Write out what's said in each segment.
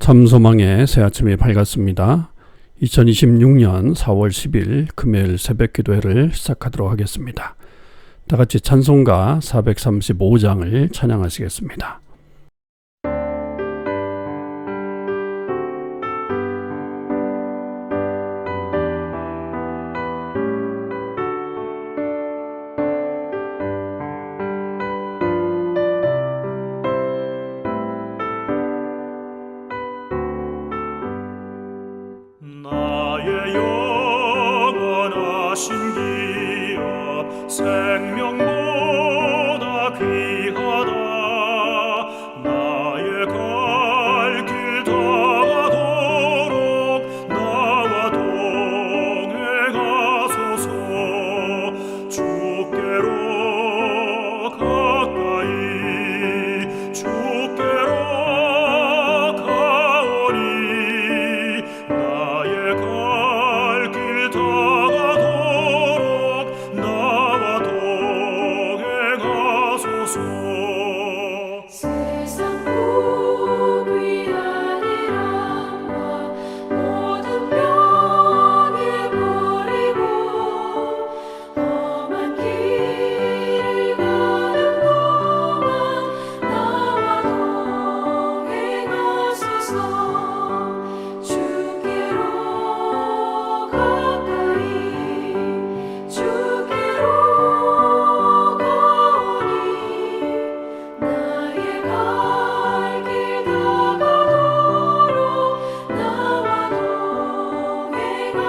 참소망의 새 아침이 밝았습니다. 2026년 4월 10일 금요일 새벽 기도회를 시작하도록 하겠습니다. 다 같이 찬송가 435장을 찬양하시겠습니다. 생명보다 귀하다. 나의 갈 길 다가도록 나와 동행하소서. 주께로 가까이 주께로 가오니 나의 갈 길 다가도록 나와 동행하소서. 세상 복 위하리라 모든 병에 버리고 험한 길을 가는 동안 나와 동행하소서. 주께로 가까이 주께로 가오니 나의 갈 길 다가도록 나와 동행하소서.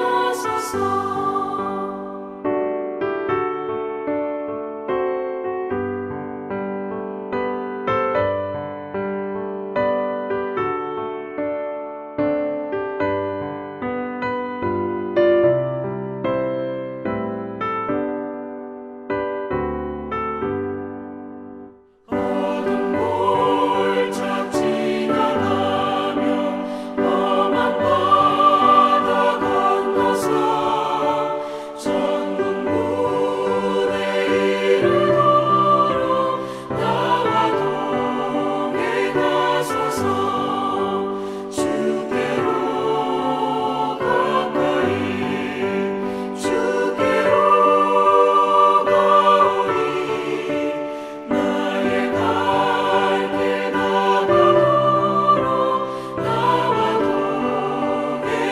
어둠 골짝 지나가며 험한 바다 건너서 천국문에 이르도록 나와 동행하소서. 주께로 가까이 주께로 가오니 나의 갈 길 다가도록 나와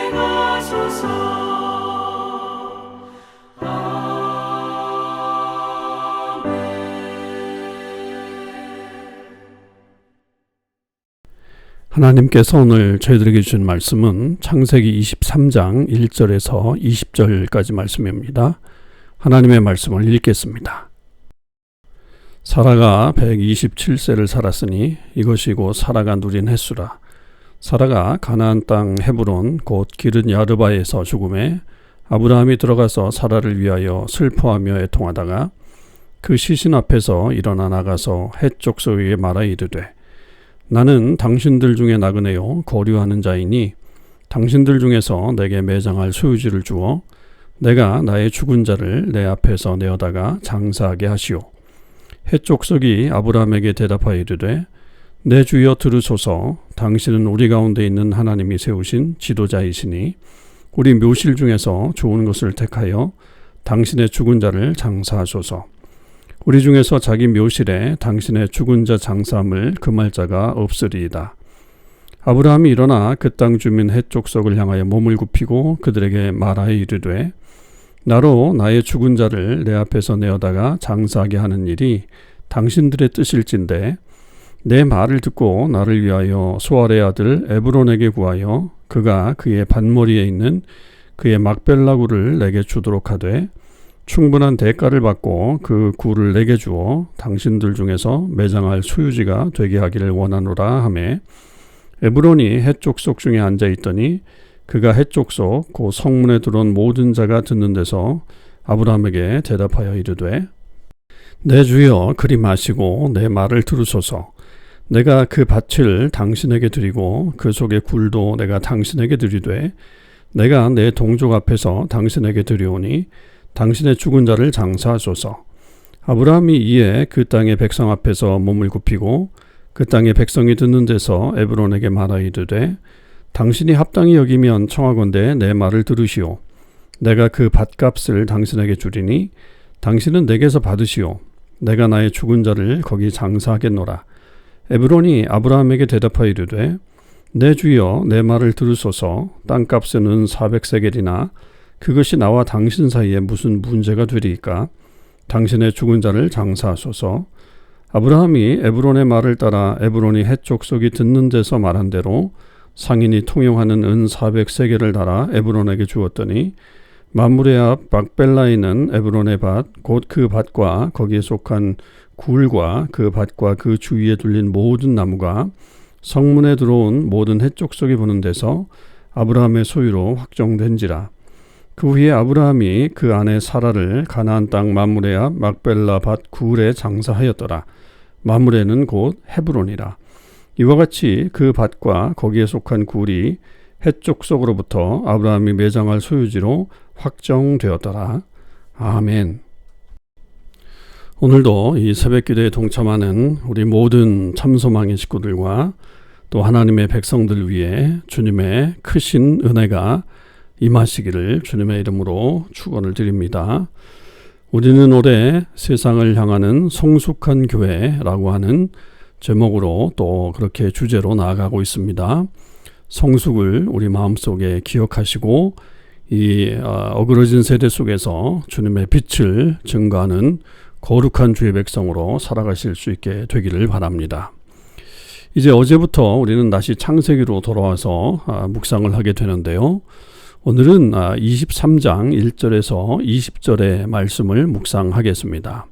동행하소서. 하나님께서 오늘 저희들에게 주신 말씀은 창세기 23장 1절에서 20절까지 말씀입니다. 하나님의 말씀을 읽겠습니다. 사라가 127세를 살았으니 이것이 곧 사라가 누린 횟수라. 사라가 가나안 땅 헤브론 곧 기른 야르바에서 죽음에 아브라함이 들어가서 사라를 위하여 슬퍼하며 애통하다가 그 시신 앞에서 일어나 나가서 헷 족속에게 말하 이르되 나는 당신들 중에 나그네요 거류하는 자이니 당신들 중에서 내게 매장할 소유지를 주어 내가 나의 죽은 자를 내 앞에서 내어다가 장사하게 하시오. 헷 족속이 아브라함에게 대답하여 이르되 내 주여 들으소서. 당신은 우리 가운데 있는 하나님이 세우신 지도자이시니 우리 묘실 중에서 좋은 것을 택하여 당신의 죽은 자를 장사하소서. 우리 중에서 자기 묘실에 당신의 죽은 자 장사함을 금할 자가 없으리이다. 아브라함이 일어나 그 땅 주민 헷 족속을 향하여 몸을 굽히고 그들에게 말하여 이르되 나로 나의 죽은 자를 내 앞에서 내어다가 장사하게 하는 일이 당신들의 뜻일진데 내 말을 듣고 나를 위하여 소알의 아들 에브론에게 구하여 그가 그의 밭머리에 있는 그의 막벨라 굴을 내게 주도록 하되 충분한 대가를 받고 그 굴을 내게 주어 당신들 중에서 매장할 소유지가 되게 하기를 원하노라 하매 에브론이 헷 족속 중에 앉아 있더니 그가 헷 족속 그 성문에 들어온 모든 자가 듣는 데서 아브라함에게 대답하여 이르되 내 주여 그리 마시고 내 말을 들으소서. 내가 그 밭을 당신에게 드리고 그 속의 굴도 내가 당신에게 드리되 내가 내 동족 앞에서 당신에게 드리오니 당신의 죽은 자를 장사하소서. 아브라함이 이에 그 땅의 백성 앞에서 몸을 굽히고 그 땅의 백성이 듣는 데서 에브론에게 말하이르되 당신이 합당히 여기면 청하건대 내 말을 들으시오. 내가 그 밭값을 당신에게 주리니 당신은 내게서 받으시오. 내가 나의 죽은 자를 거기 장사하겠노라. 에브론이 아브라함에게 대답하이르되 내 주여 내 말을 들으소서. 땅값은 은 400세겔이나 그것이 나와 당신 사이에 무슨 문제가 되리이까. 당신의 죽은 자를 장사하소서. 아브라함이 에브론의 말을 따라 에브론이 헷 족속이 듣는 데서 말한 대로 상인이 통용하는 은 400세겔을 달아 에브론에게 주었더니 mamre 앞 막벨라에 있는 에브론의 밭 곧 그 밭과 거기에 속한 굴과 그 밭과 그 주위에 둘린 모든 나무가 성문에 들어온 모든 헷 족속이 보는 데서 아브라함의 소유로 확정된지라. 그 후에 아브라함이 그 아내 사라를 가나안 땅 mamre 앞 막벨라 밭 굴에 장사하였더라. mamre는 곧 헤브론이라. 이와 같이 그 밭과 거기에 속한 굴이 헷 족속으로부터 아브라함이 매장할 소유지로 확정되었더라. 아멘. 오늘도 이 새벽기도에 동참하는 우리 모든 참소망의 식구들과 또 하나님의 백성들 위해 주님의 크신 은혜가 임하시기를 주님의 이름으로 축원을 드립니다. 우리는 올해 세상을 향하는 성숙한 교회라고 하는 제목으로 또 그렇게 주제로 나아가고 있습니다. 성숙을 우리 마음속에 기억하시고 이 어그러진 세대 속에서 주님의 빛을 증거하는 거룩한 주의 백성으로 살아가실 수 있게 되기를 바랍니다. 이제 어제부터 우리는 다시 창세기로 돌아와서 묵상을 하게 되는데요. 오늘은 23장 1절에서 20절의 말씀을 묵상하겠습니다.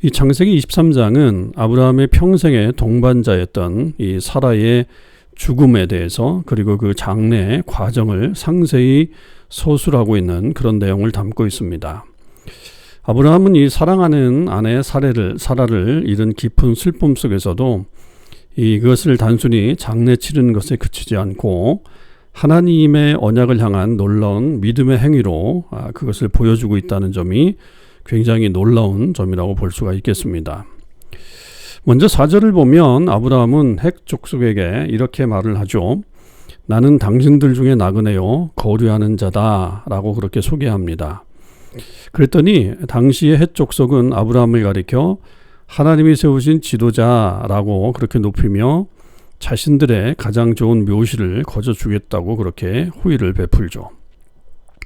이 창세기 23장은 아브라함의 평생의 동반자였던 이 사라의 죽음에 대해서 그리고 그 장래의 과정을 상세히 서술하고 있는 그런 내용을 담고 있습니다. 아브라함은 이 사랑하는 아내 사라를 잃은 깊은 슬픔 속에서도 이것을 단순히 장래 치르는 것에 그치지 않고 하나님의 언약을 향한 놀라운 믿음의 행위로 그것을 보여주고 있다는 점이 굉장히 놀라운 점이라고 볼 수가 있겠습니다. 먼저 4절을 보면 아브라함은 헷 족속에게 이렇게 말을 하죠. 나는 당신들 중에 나그네요 거류하는 자다 라고 그렇게 소개합니다. 그랬더니 당시의 헷 족속은 아브라함을 가리켜 하나님이 세우신 지도자라고 그렇게 높이며 자신들의 가장 좋은 묘시를 거저주겠다고 그렇게 호의를 베풀죠.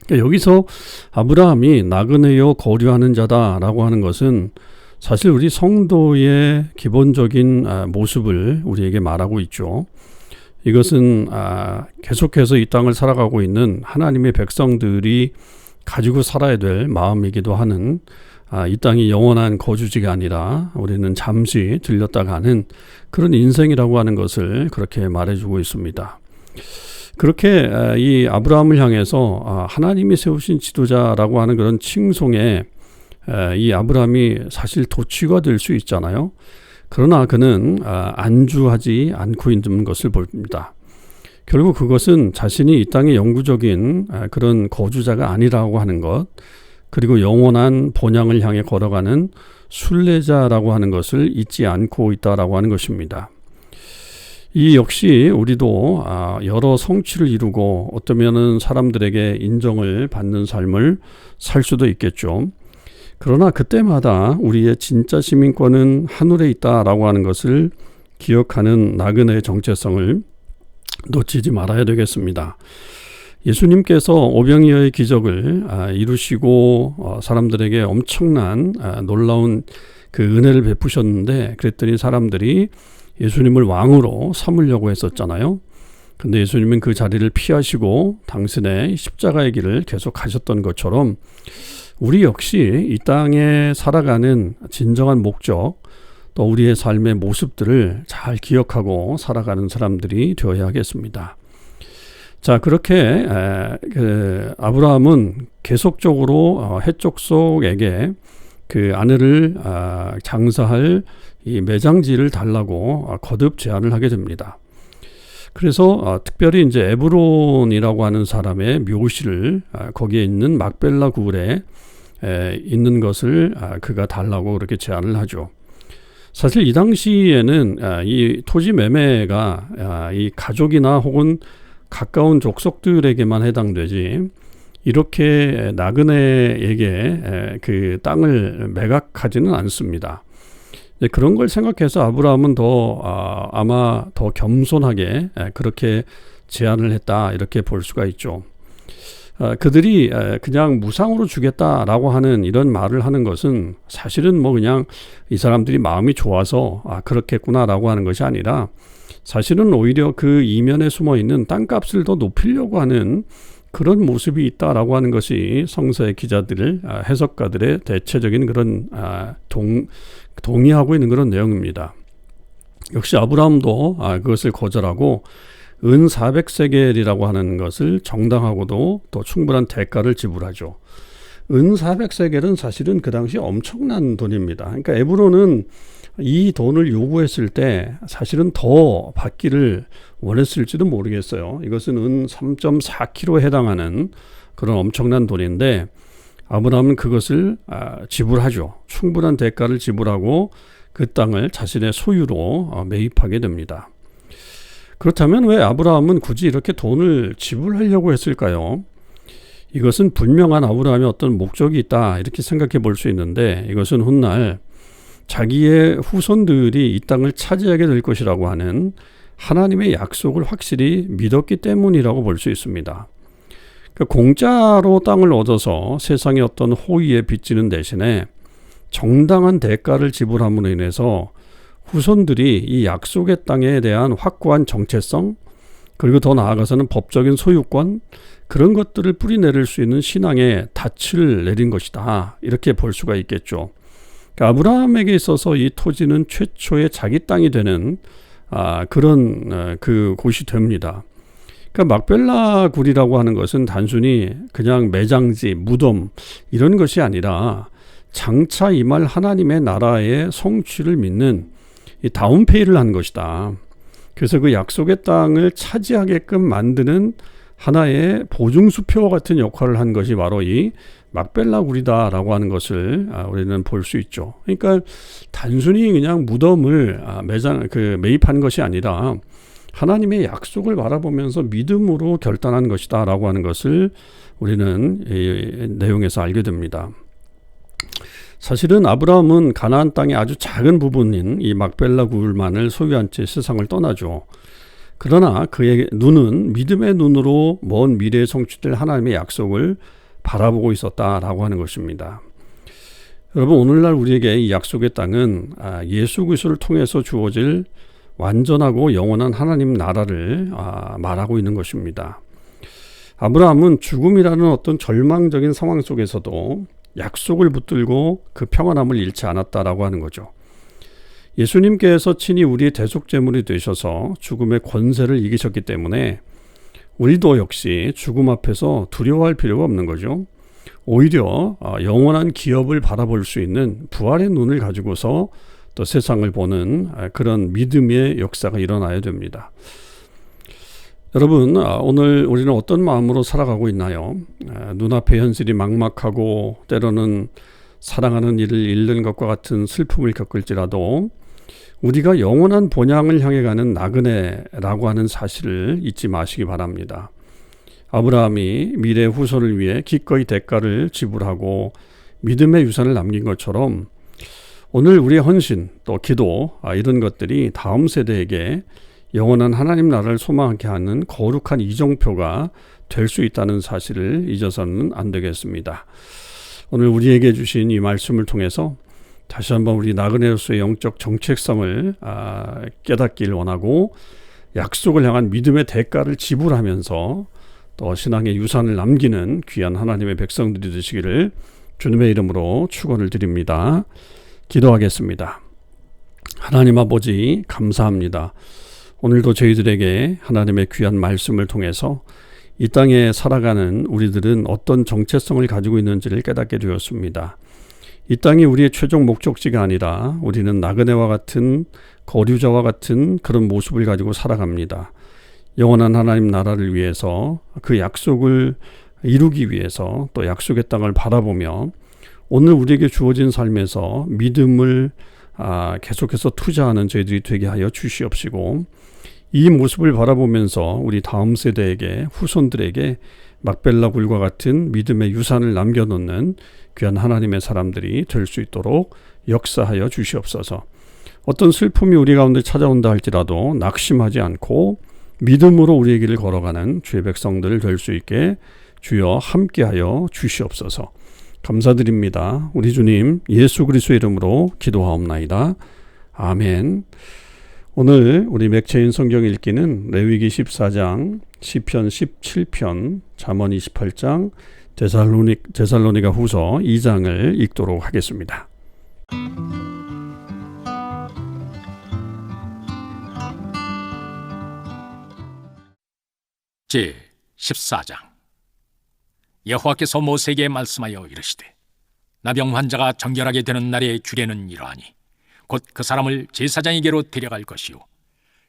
그러니까 여기서 아브라함이 나그네요 거류하는 자다라고 하는 것은 사실 우리 성도의 기본적인 모습을 우리에게 말하고 있죠. 이것은 계속해서 이 땅을 살아가고 있는 하나님의 백성들이 가지고 살아야 될 마음이기도 하는 이 땅이 영원한 거주지가 아니라 우리는 잠시 들렸다 가는 그런 인생이라고 하는 것을 그렇게 말해주고 있습니다. 그렇게 이 아브라함을 향해서 하나님이 세우신 지도자라고 하는 그런 칭송에 이 아브라함이 사실 도취가 될 수 있잖아요. 그러나 그는 안주하지 않고 있는 것을 봅니다. 결국 그것은 자신이 이 땅의 영구적인 그런 거주자가 아니라고 하는 것, 그리고 영원한 본향을 향해 걸어가는 순례자라고 하는 것을 잊지 않고 있다라고 하는 것입니다. 이 역시 우리도 여러 성취를 이루고 어쩌면은 사람들에게 인정을 받는 삶을 살 수도 있겠죠. 그러나 그때마다 우리의 진짜 시민권은 하늘에 있다라고 하는 것을 기억하는 나그네의 정체성을 놓치지 말아야 되겠습니다. 예수님께서 오병이어의 기적을 이루시고 사람들에게 엄청난 놀라운 그 은혜를 베푸셨는데 그랬더니 사람들이 예수님을 왕으로 삼으려고 했었잖아요. 근데 예수님은 그 자리를 피하시고 당신의 십자가의 길을 계속 가셨던 것처럼 우리 역시 이 땅에 살아가는 진정한 목적 또 우리의 삶의 모습들을 잘 기억하고 살아가는 사람들이 되어야 하겠습니다. 자, 그렇게 아브라함은 계속적으로 헷 족속에게 그 아내를 장사할 이 매장지를 달라고 거듭 제안을 하게 됩니다. 그래서 특별히 이제 에브론이라고 하는 사람의 묘시를 거기에 있는 막벨라 굴에 있는 것을 그가 달라고 그렇게 제안을 하죠. 사실 이 당시에는 이 토지 매매가 이 가족이나 혹은 가까운 족속들에게만 해당되지 이렇게 나그네에게 그 땅을 매각하지는 않습니다. 그런 걸 생각해서 아브라함은 아마 더 겸손하게 그렇게 제안을 했다 이렇게 볼 수가 있죠. 그들이 그냥 무상으로 주겠다라고 하는 이런 말을 하는 것은 사실은 뭐 그냥 이 사람들이 마음이 좋아서 그렇겠구나라고 하는 것이 아니라 사실은 오히려 그 이면에 숨어 있는 땅값을 더 높이려고 하는 그런 모습이 있다라고 하는 것이 성서의 기자들, 해석가들의 대체적인 그런 동의하고 있는 그런 내용입니다. 역시 아브라함도 그것을 거절하고 은 400세겔이라고 하는 것을 정당하고도 또 충분한 대가를 지불하죠. 은 400세겔은 사실은 그 당시 엄청난 돈입니다. 그러니까 에브론은 이 돈을 요구했을 때 사실은 더 받기를 원했을지도 모르겠어요. 이것은 은 3.4kg에 해당하는 그런 엄청난 돈인데 아브라함은 그것을 지불하죠. 충분한 대가를 지불하고 그 땅을 자신의 소유로 매입하게 됩니다. 그렇다면 왜 아브라함은 굳이 이렇게 돈을 지불하려고 했을까요? 이것은 분명한 아브라함의 어떤 목적이 있다 이렇게 생각해 볼 수 있는데 이것은 훗날 자기의 후손들이 이 땅을 차지하게 될 것이라고 하는 하나님의 약속을 확실히 믿었기 때문이라고 볼 수 있습니다. 그러니까 공짜로 땅을 얻어서 세상의 어떤 호의에 빚지는 대신에 정당한 대가를 지불함으로 인해서 후손들이 이 약속의 땅에 대한 확고한 정체성 그리고 더 나아가서는 법적인 소유권 그런 것들을 뿌리내릴 수 있는 신앙의 닻을 내린 것이다 이렇게 볼 수가 있겠죠. 그러니까 아브라함에게 있어서 이 토지는 최초의 자기 땅이 되는 그런 그 곳이 됩니다. 그러니까 막벨라 굴이라고 하는 것은 단순히 그냥 매장지, 무덤 이런 것이 아니라 장차 임할 하나님의 나라의 성취를 믿는 이 다운페이를 한 것이다. 그래서 그 약속의 땅을 차지하게끔 만드는 하나의 보증수표와 같은 역할을 한 것이 바로 이 막벨라 굴이다라고 하는 것을 우리는 볼 수 있죠. 그러니까 단순히 그냥 무덤을 매입한 것이 아니라 하나님의 약속을 바라보면서 믿음으로 결단한 것이다라고 하는 것을 우리는 이 내용에서 알게 됩니다. 사실은 아브라함은 가나안 땅의 아주 작은 부분인 이 막벨라 굴만을 소유한 채 세상을 떠나죠. 그러나 그의 눈은 믿음의 눈으로 먼 미래에 성취될 하나님의 약속을 바라보고 있었다라고 하는 것입니다. 여러분 오늘날 우리에게 이 약속의 땅은 예수 그리스도를 통해서 주어질 완전하고 영원한 하나님 나라를 말하고 있는 것입니다. 아브라함은 죽음이라는 어떤 절망적인 상황 속에서도 약속을 붙들고 그 평안함을 잃지 않았다라고 하는 거죠. 예수님께서 친히 우리의 대속제물이 되셔서 죽음의 권세를 이기셨기 때문에 우리도 역시 죽음 앞에서 두려워할 필요가 없는 거죠. 오히려 영원한 기업을 바라볼 수 있는 부활의 눈을 가지고서 또 세상을 보는 그런 믿음의 역사가 일어나야 됩니다. 여러분 오늘 우리는 어떤 마음으로 살아가고 있나요? 눈앞의 현실이 막막하고 때로는 사랑하는 이를 잃는 것과 같은 슬픔을 겪을지라도 우리가 영원한 본향을 향해 가는 나그네라고 하는 사실을 잊지 마시기 바랍니다. 아브라함이 미래 후손을 위해 기꺼이 대가를 지불하고 믿음의 유산을 남긴 것처럼 오늘 우리의 헌신 또 기도 이런 것들이 다음 세대에게 영원한 하나님 나라를 소망하게 하는 거룩한 이정표가 될 수 있다는 사실을 잊어서는 안 되겠습니다. 오늘 우리에게 주신 이 말씀을 통해서 다시 한번 우리 나그네로서의 영적 정체성을 깨닫기를 원하고 약속을 향한 믿음의 대가를 지불하면서 또 신앙의 유산을 남기는 귀한 하나님의 백성들이 되시기를 주님의 이름으로 축원을 드립니다. 기도하겠습니다. 하나님 아버지 감사합니다. 오늘도 저희들에게 하나님의 귀한 말씀을 통해서 이 땅에 살아가는 우리들은 어떤 정체성을 가지고 있는지를 깨닫게 되었습니다. 이 땅이 우리의 최종 목적지가 아니라 우리는 나그네와 같은 거류자와 같은 그런 모습을 가지고 살아갑니다. 영원한 하나님 나라를 위해서 그 약속을 이루기 위해서 또 약속의 땅을 바라보며 오늘 우리에게 주어진 삶에서 믿음을 계속해서 투자하는 저희들이 되게 하여 주시옵시고, 이 모습을 바라보면서 우리 다음 세대에게, 후손들에게 막벨라 굴과 같은 믿음의 유산을 남겨놓는 귀한 하나님의 사람들이 될 수 있도록 역사하여 주시옵소서. 어떤 슬픔이 우리 가운데 찾아온다 할지라도 낙심하지 않고 믿음으로 우리의 길을 걸어가는 주의 백성들 될 수 있게 주여 함께하여 주시옵소서. 감사드립니다. 우리 주님 예수 그리스도의 이름으로 기도하옵나이다. 아멘. 오늘 우리 맥체인 성경 읽기는 레위기 14장, 시편 17편, 잠언 28장, 데살로니가 후서 2장을 읽도록 하겠습니다. 제 14장. 여호와께서 모세에게 말씀하여 이르시되, 나병 환자가 정결하게 되는 날의 규례는 이러하니 곧 그 사람을 제사장에게로 데려갈 것이요,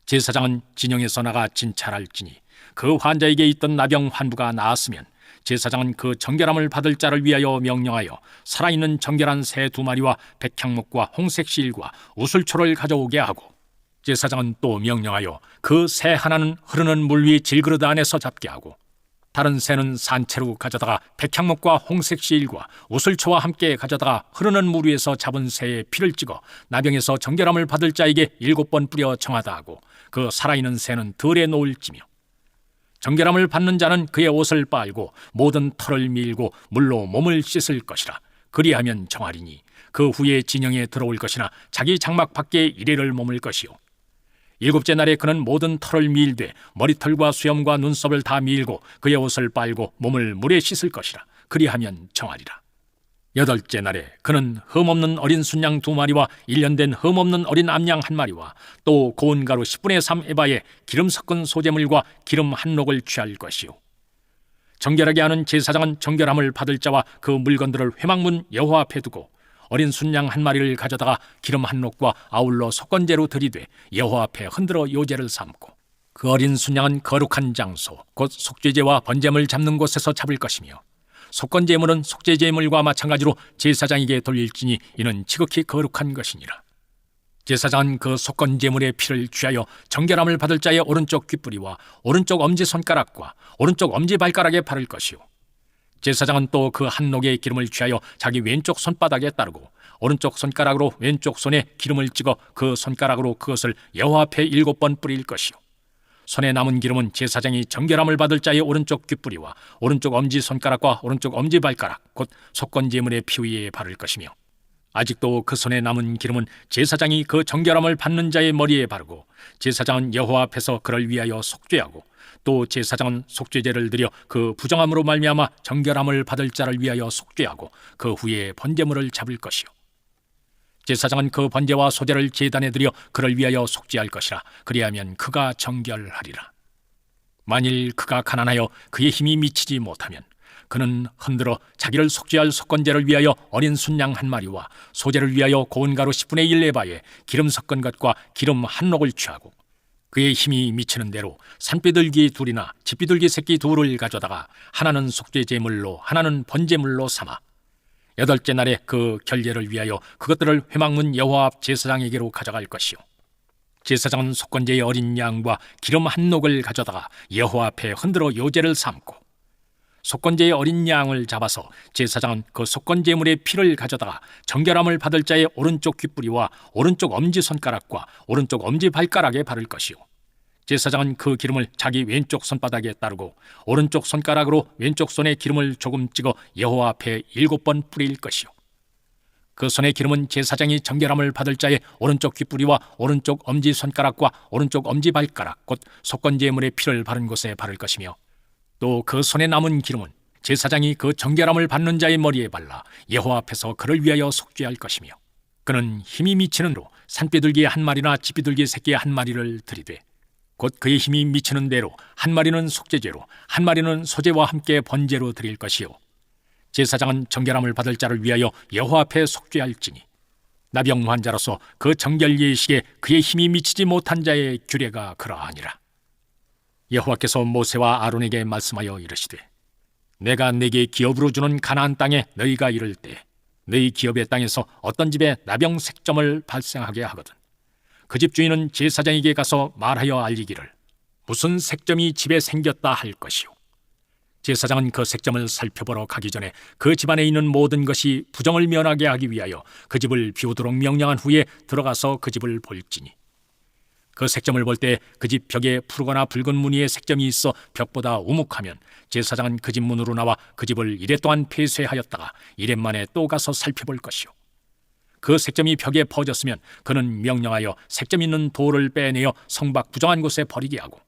제사장은 진영에서 나가 진찰할지니 그 환자에게 있던 나병 환부가 나았으면 제사장은 그 정결함을 받을 자를 위하여 명령하여 살아있는 정결한 새 2마리와 백향목과 홍색실과 우슬초를 가져오게 하고, 제사장은 또 명령하여 그 새 하나는 흐르는 물 위 질그릇 안에서 잡게 하고, 다른 새는 산채로 가져다가 백향목과 홍색실과 우슬초와 함께 가져다가 흐르는 물 위에서 잡은 새의 피를 찍어 나병에서 정결함을 받을 자에게 7번 뿌려 정하다 하고, 그 살아있는 새는 들에 놓을지며, 정결함을 받는 자는 그의 옷을 빨고 모든 털을 밀고 물로 몸을 씻을 것이라. 그리하면 정하리니 그 후에 진영에 들어올 것이나 자기 장막 밖에 이레를 머물 것이요, 7째 날에 그는 모든 털을 밀되 머리털과 수염과 눈썹을 다 밀고 그의 옷을 빨고 몸을 물에 씻을 것이라. 그리하면 정하리라. 8째 날에 그는 흠없는 어린 순양 2마리와 1년 된 흠없는 어린 암양 1마리와 또 고운 가루 10분의 3 에바에 기름 섞은 소재물과 기름 한 녹을 취할 것이요, 정결하게 하는 제사장은 정결함을 받을 자와 그 물건들을 회막문 여호와 앞에 두고 어린 순양 1마리를 가져다가 기름 한 녹과 아울러 속건제로 들이되 여호와 앞에 흔들어 요제를 삼고, 그 어린 순양은 거룩한 장소 곧 속죄제와 번제물 잡는 곳에서 잡을 것이며, 속건제물은 속죄제물과 마찬가지로 제사장에게 돌릴지니 이는 지극히 거룩한 것이니라. 제사장은 그 속건제물의 피를 취하여 정결함을 받을 자의 오른쪽 귓뿌리와 오른쪽 엄지손가락과 오른쪽 엄지발가락에 바를 것이요, 제사장은 또 그 한 녹의 기름을 취하여 자기 왼쪽 손바닥에 따르고 오른쪽 손가락으로 왼쪽 손에 기름을 찍어 그 손가락으로 그것을 여호와 앞에 7번 뿌릴 것이요, 손에 남은 기름은 제사장이 정결함을 받을 자의 오른쪽 귓뿌리와 오른쪽 엄지손가락과 오른쪽 엄지발가락 곧 속건제물의 피 위에 바를 것이며, 아직도 그 손에 남은 기름은 제사장이 그 정결함을 받는 자의 머리에 바르고, 제사장은 여호와 앞에서 그를 위하여 속죄하고, 또 제사장은 속죄제를 드려 그 부정함으로 말미암아 정결함을 받을 자를 위하여 속죄하고 그 후에 번제물을 잡을 것이요, 제사장은 그 번제와 소제를 제단에 드려 그를 위하여 속죄할 것이라. 그리하면 그가 정결하리라. 만일 그가 가난하여 그의 힘이 미치지 못하면 그는 흔들어 자기를 속죄할 속건제를 위하여 어린 순양 1마리와 소제를 위하여 고운 가루 10분의 1 에바에 기름 섞은 것과 기름 한 녹을 취하고, 그의 힘이 미치는 대로 산비둘기 2이나 집비둘기 새끼 2를 가져다가 하나는 속죄제물로 하나는 번제물로 삼아 8째 날에 그 결례를 위하여 그것들을 회막문 여호와 앞 제사장에게로 가져갈 것이요, 제사장은 속건제의 어린 양과 기름 한 녹을 가져다가 여호와 앞에 흔들어 요제를 삼고, 속건제의 어린 양을 잡아서 제사장은 그 속건제물의 피를 가져다가 정결함을 받을 자의 오른쪽 귓뿌리와 오른쪽 엄지손가락과 오른쪽 엄지발가락에 바를 것이요, 제사장은 그 기름을 자기 왼쪽 손바닥에 따르고 오른쪽 손가락으로 왼쪽 손에 기름을 조금 찍어 여호와 앞에 7번 뿌릴 것이요, 그 손의 기름은 제사장이 정결함을 받을 자의 오른쪽 귓뿌리와 오른쪽 엄지손가락과 오른쪽 엄지발가락 곧 속건제물의 피를 바른 곳에 바를 것이며, 또 그 손에 남은 기름은 제사장이 그 정결함을 받는 자의 머리에 발라 여호와 앞에서 그를 위하여 속죄할 것이며, 그는 힘이 미치는 대로 산비둘기 1마리나 집비둘기 새끼 1마리를 들이되 곧 그의 힘이 미치는 대로 1마리는 속죄제로 1마리는 소제와 함께 번제로 드릴 것이요, 제사장은 정결함을 받을 자를 위하여 여호와 앞에 속죄할지니, 나병 환자로서 그 정결 예식에 그의 힘이 미치지 못한 자의 규례가 그러하니라. 여호와께서 모세와 아론에게 말씀하여 이르시되, 내가 네게 기업으로 주는 가나안 땅에 너희가 이를 때 너희 기업의 땅에서 어떤 집에 나병 색점을 발생하게 하거든 그 집 주인은 제사장에게 가서 말하여 알리기를 무슨 색점이 집에 생겼다 할 것이요 제사장은 그 색점을 살펴보러 가기 전에 그 집안에 있는 모든 것이 부정을 면하게 하기 위하여 그 집을 비우도록 명령한 후에 들어가서 그 집을 볼지니 그 색점을 볼 때 그 집 벽에 푸르거나 붉은 무늬의 색점이 있어 벽보다 우묵하면 제사장은 그 집 문으로 나와 그 집을 이레 동안 폐쇄하였다가 이레 만에 또 가서 살펴볼 것이요 그 색점이 벽에 퍼졌으면 그는 명령하여 색점 있는 돌을 빼내어 성박 부정한 곳에 버리게 하고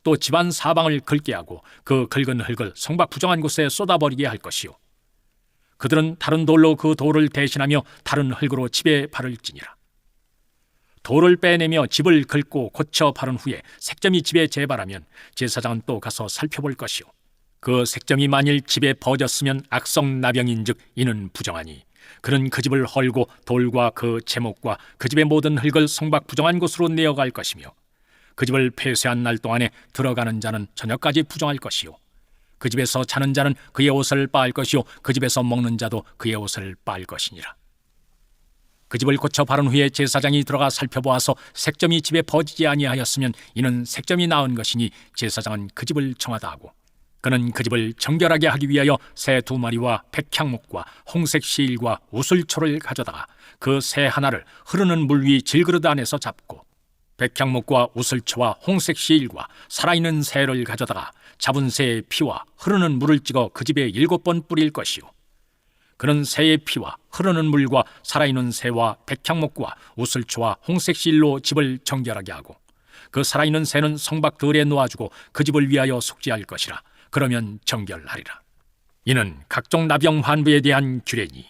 또 집안 사방을 긁게 하고 그 긁은 흙을 성박 부정한 곳에 쏟아버리게 할 것이요 그들은 다른 돌로 그 돌을 대신하며 다른 흙으로 집에 바를지니라 돌을 빼내며 집을 긁고 고쳐 바른 후에 색점이 집에 재발하면 제사장은 또 가서 살펴볼 것이요 그 색점이 만일 집에 퍼졌으면 악성 나병인즉 이는 부정하니 그는 그 집을 헐고 돌과 그 제목과 그 집의 모든 흙을 성박 부정한 곳으로 내어갈 것이며 그 집을 폐쇄한 날 동안에 들어가는 자는 저녁까지 부정할 것이요 그 집에서 자는 자는 그의 옷을 빨 것이요 그 집에서 먹는 자도 그의 옷을 빨 것이니라 그 집을 고쳐 바른 후에 제사장이 들어가 살펴보아서 색점이 집에 퍼지지 아니하였으면 이는 색점이 나은 것이니 제사장은 그 집을 정하다 하고 그는 그 집을 정결하게 하기 위하여 새 2마리와 백향목과 홍색 시일과 우슬초를 가져다가 그 새 하나를 흐르는 물 위 질그릇 안에서 잡고 백향목과 우슬초와 홍색 시일과 살아있는 새를 가져다가 잡은 새의 피와 흐르는 물을 찍어 그 집에 7번 뿌릴 것이요 그는 새의 피와 흐르는 물과 살아있는 새와 백향목과 우슬초와 홍색 실로 집을 정결하게 하고 그 살아있는 새는 성박 들에 놓아주고 그 집을 위하여 속죄할 것이라 그러면 정결하리라 이는 각종 나병 환부에 대한 규례니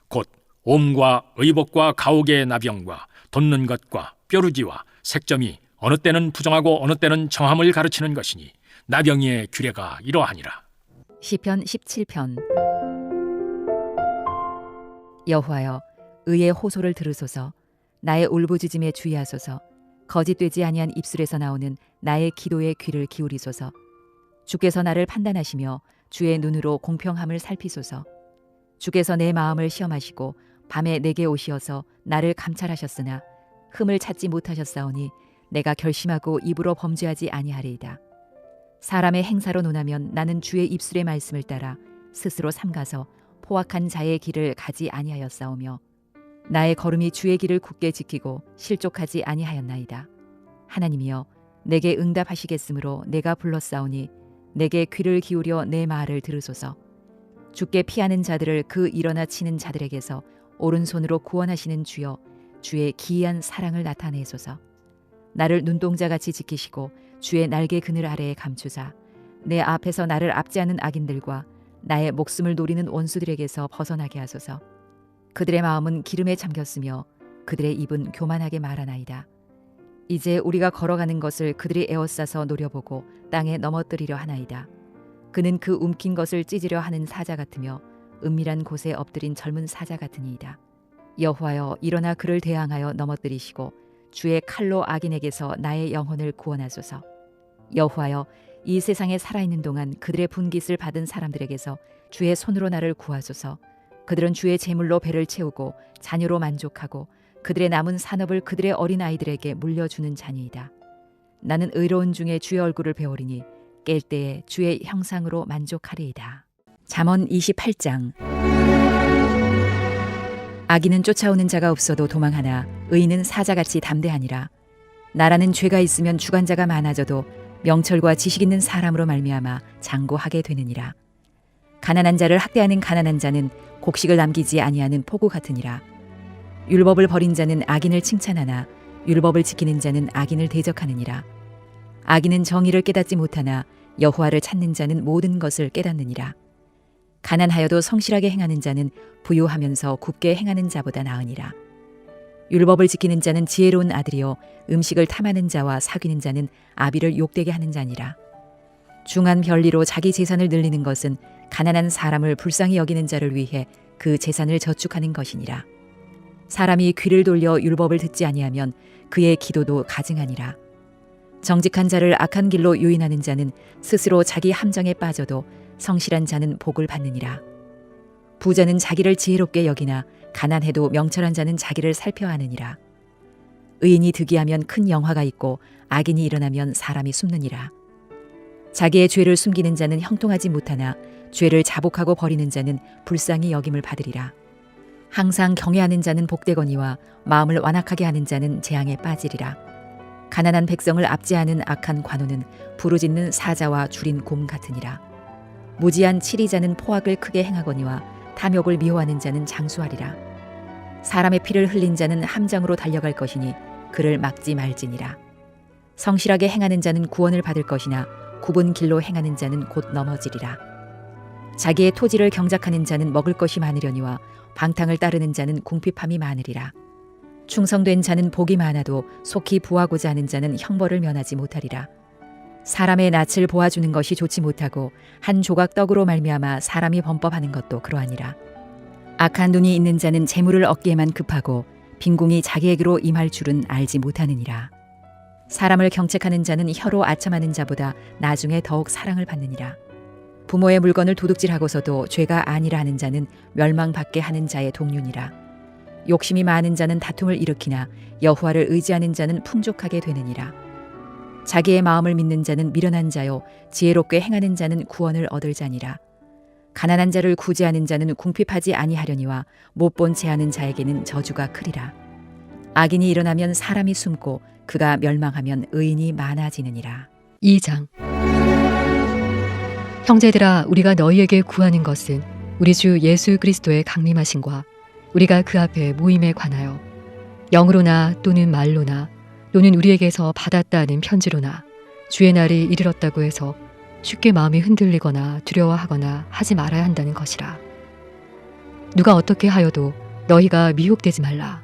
곧 옴과 의복과 가옥의 나병과 돋는 것과 뾰루지와 색점이 어느 때는 부정하고 어느 때는 정함을 가르치는 것이니 나병의 규례가 이러하니라 시편 17편 여호와여 의의 호소를 들으소서 나의 울부짖음에 주의하소서 거짓되지 아니한 입술에서 나오는 나의 기도에 귀를 기울이소서 주께서 나를 판단하시며 주의 눈으로 공평함을 살피소서 주께서 내 마음을 시험하시고 밤에 내게 오시어서 나를 감찰하셨으나 흠을 찾지 못하셨사오니 내가 결심하고 입으로 범죄하지 아니하리이다. 사람의 행사로 논하면 나는 주의 입술의 말씀을 따라 스스로 삼가서 포악한 자의 길을 가지 아니하였사오며 나의 걸음이 주의 길을 굳게 지키고 실족하지 아니하였나이다. 하나님이여 내게 응답하시겠으므로 내가 불렀사오니 내게 귀를 기울여 내 말을 들으소서. 주께 피하는 자들을 그 일어나 치는 자들에게서 오른손으로 구원하시는 주여 주의 기이한 사랑을 나타내소서. 나를 눈동자같이 지키시고 주의 날개 그늘 아래에 감추사 내 앞에서 나를 압제하는 악인들과 나의 목숨을 노리는 원수들에게서 벗어나게 하소서. 그들의 마음은 기름에 잠겼으며 그들의 입은 교만하게 말하나이다. 이제 우리가 걸어가는 것을 그들이 에워싸서 노려보고 땅에 넘어뜨리려 하나이다. 그는 그 움킨 것을 찢으려 하는 사자 같으며 은밀한 곳에 엎드린 젊은 사자 같으니이다. 여호와여 일어나 그를 대항하여 넘어뜨리시고 주의 칼로 악인에게서 나의 영혼을 구원하소서. 여호와여 이 세상에 살아있는 동안 그들의 분깃을 받은 사람들에게서 주의 손으로 나를 구하소서. 그들은 주의 제물로 배를 채우고 자녀로 만족하고 그들의 남은 산업을 그들의 어린아이들에게 물려주는 자니이다. 나는 의로운 중에 주의 얼굴을 배우리니 깰 때에 주의 형상으로 만족하리이다. 잠언 28장. 악인은 쫓아오는 자가 없어도 도망하나 의인은 사자같이 담대하니라. 나라는 죄가 있으면 주관자가 많아져도 명철과 지식 있는 사람으로 말미암아 장고하게 되느니라. 가난한 자를 학대하는 가난한 자는 곡식을 남기지 아니하는 포구 같으니라. 율법을 버린 자는 악인을 칭찬하나 율법을 지키는 자는 악인을 대적하느니라. 악인은 정의를 깨닫지 못하나 여호와를 찾는 자는 모든 것을 깨닫느니라. 가난하여도 성실하게 행하는 자는 부유하면서 굽게 행하는 자보다 나으니라. 율법을 지키는 자는 지혜로운 아들이요 음식을 탐하는 자와 사귀는 자는 아비를 욕되게 하는 자니라. 중한 별리로 자기 재산을 늘리는 것은 가난한 사람을 불쌍히 여기는 자를 위해 그 재산을 저축하는 것이니라. 사람이 귀를 돌려 율법을 듣지 아니하면 그의 기도도 가증하니라. 정직한 자를 악한 길로 유인하는 자는 스스로 자기 함정에 빠져도 성실한 자는 복을 받느니라. 부자는 자기를 지혜롭게 여기나 가난해도 명철한 자는 자기를 살펴하느니라. 의인이 득이하면 큰 영화가 있고 악인이 일어나면 사람이 숨느니라. 자기의 죄를 숨기는 자는 형통하지 못하나 죄를 자복하고 버리는 자는 불쌍히 여김을 받으리라. 항상 경외하는 자는 복되거니와 마음을 완악하게 하는 자는 재앙에 빠지리라. 가난한 백성을 압제하는 악한 관우는 부르짖는 사자와 줄인 곰 같으니라. 무지한 치리자는 포악을 크게 행하거니와 탐욕을 미워하는 자는 장수하리라. 사람의 피를 흘린 자는 함정으로 달려갈 것이니 그를 막지 말지니라. 성실하게 행하는 자는 구원을 받을 것이나 굽은 길로 행하는 자는 곧 넘어지리라. 자기의 토지를 경작하는 자는 먹을 것이 많으려니와 방탕을 따르는 자는 궁핍함이 많으리라. 충성된 자는 복이 많아도 속히 부하고자 하는 자는 형벌을 면하지 못하리라. 사람의 낯을 보아주는 것이 좋지 못하고 한 조각 떡으로 말미암아 사람이 범법하는 것도 그러하니라. 악한 눈이 있는 자는 재물을 얻기에만 급하고 빈궁이 자기에게로 임할 줄은 알지 못하느니라. 사람을 경책하는 자는 혀로 아첨하는 자보다 나중에 더욱 사랑을 받느니라. 부모의 물건을 도둑질하고서도 죄가 아니라 하는 자는 멸망받게 하는 자의 동류니라. 욕심이 많은 자는 다툼을 일으키나 여호와를 의지하는 자는 풍족하게 되느니라. 자기의 마음을 믿는 자는 미련한 자요 지혜롭게 행하는 자는 구원을 얻을 자니라. 가난한 자를 구제하는 자는 궁핍하지 아니하려니와 못본 채하는 자에게는 저주가 크리라. 악인이 일어나면 사람이 숨고 그가 멸망하면 의인이 많아지느니라. 2장. 형제들아, 우리가 너희에게 구하는 것은 우리 주 예수 그리스도의 강림하심과 우리가 그 앞에 모임에 관하여 영으로나 또는 말로나 또는 우리에게서 받았다 하는 편지로나 주의 날이 이르렀다고 해서 쉽게 마음이 흔들리거나 두려워하거나 하지 말아야 한다는 것이라. 누가 어떻게 하여도 너희가 미혹되지 말라.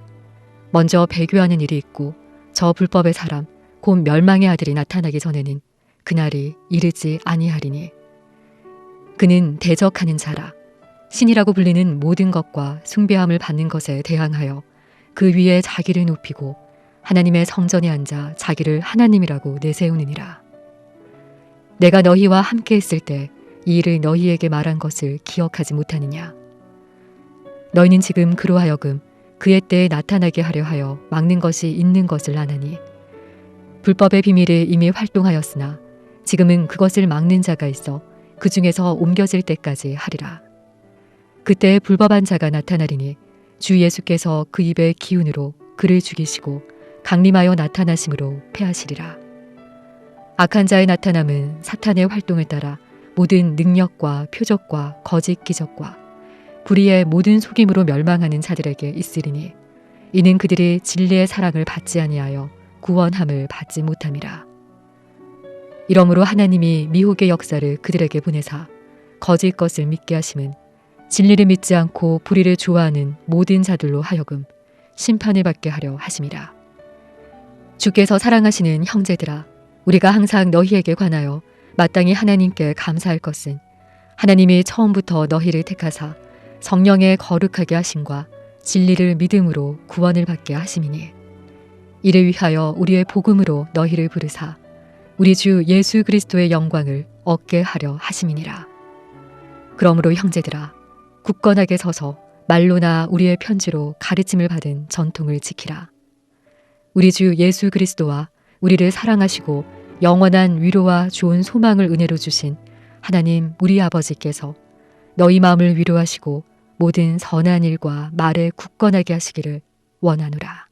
먼저 배교하는 일이 있고 저 불법의 사람 곧 멸망의 아들이 나타나기 전에는 그날이 이르지 아니하리니 그는 대적하는 자라. 신이라고 불리는 모든 것과 숭배함을 받는 것에 대항하여 그 위에 자기를 높이고 하나님의 성전에 앉아 자기를 하나님이라고 내세우느니라. 내가 너희와 함께 있을 때 이 일을 너희에게 말한 것을 기억하지 못하느냐. 너희는 지금 그로 하여금 그의 때에 나타나게 하려 하여 막는 것이 있는 것을 아나니 불법의 비밀이 이미 활동하였으나 지금은 그것을 막는 자가 있어 그 중에서 옮겨질 때까지 하리라. 그때 불법한 자가 나타나리니 주 예수께서 그 입의 기운으로 그를 죽이시고 강림하여 나타나심으로 패하시리라. 악한 자의 나타남은 사탄의 활동을 따라 모든 능력과 표적과 거짓 기적과 불의의 모든 속임으로 멸망하는 자들에게 있으리니 이는 그들이 진리의 사랑을 받지 아니하여 구원함을 받지 못함이라. 이러므로 하나님이 미혹의 역사를 그들에게 보내사 거짓 것을 믿게 하심은 진리를 믿지 않고 불의를 좋아하는 모든 자들로 하여금 심판을 받게 하려 하심이라. 주께서 사랑하시는 형제들아, 우리가 항상 너희에게 관하여 마땅히 하나님께 감사할 것은 하나님이 처음부터 너희를 택하사 성령의 거룩하게 하심과 진리를 믿음으로 구원을 받게 하심이니 이를 위하여 우리의 복음으로 너희를 부르사 우리 주 예수 그리스도의 영광을 얻게 하려 하심이니라. 그러므로 형제들아, 굳건하게 서서 말로나 우리의 편지로 가르침을 받은 전통을 지키라. 우리 주 예수 그리스도와 우리를 사랑하시고 영원한 위로와 좋은 소망을 은혜로 주신 하나님 우리 아버지께서 너희 마음을 위로하시고 모든 선한 일과 말에 굳건하게 하시기를 원하노라.